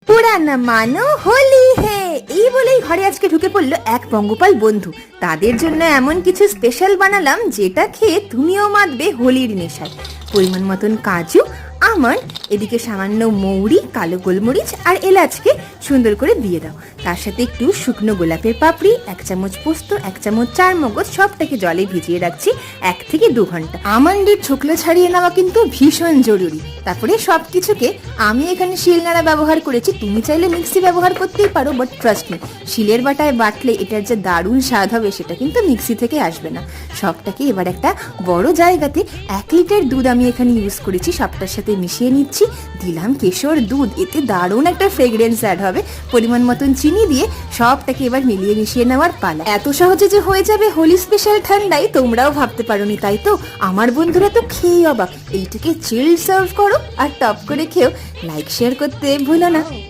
পুরানা মানো হোলি হে, এই বলেই ঘরে আজকে ঢুকে পড়লো এক পঙ্গপাল বন্ধু। তাদের জন্য এমন কিছু স্পেশাল বানালাম যেটা খেয়ে তুমিও মাতবে হোলির নেশায়। পরিমাণ মতন কাজু, আমন্ড, এদিকে সামান্য মৌরি, কালো গোলমরিচ আর এলাচকে সুন্দর করে দিয়ে দাও। তার সাথে একটু শুকনো গোলাপের পাপড়ি, 1 চামচ পোস্ত, 1 চামচ চার মগজ, সবটাকে জলে ভিজিয়ে রাখছি 1 থেকে 2 ঘন্টা। আমন্ডের ছোকলা ছাড়িয়ে নেওয়া কিন্তু ভীষণ জরুরি। তারপরে সবকিছুকে আমি এখানে শিলনোড়া ব্যবহার করেছি, তুমি চাইলে মিক্সি ব্যবহার করতেই পারো, বাট ট্রাস্ট মি, শিলের বাটায় বাটলে এটার যে দারুণ স্বাদ হবে সেটা কিন্তু মিক্সি থেকে আসবে না। সবটাকে এবার একটা বড় জায়গাতে 1 লিটার দুধ আমি এখানে ইউজ করেছি, সবটার সাথে মিশিয়ে নিচ্ছি। দিলাম কেশর দুধ, এতে দারুণ একটা ফ্রেগ্রেন্স অ্যাড হবে। পরিমাণ মতন চিনি দিয়ে সবটাকে এবার মিলিয়ে মিশিয়ে নেওয়ার পালা। এত সহজে যে হয়ে যাবে হোলি স্পেশাল ঠান্ডায় তোমরাও ভাবতে পারোনি, তাই তো? আমার বন্ধুরা তো খেয়ে অবাক। এইটাকে চিল্ড সার্ভ করো আর টপ করে খেও। লাইক শেয়ার করতে ভুলো না।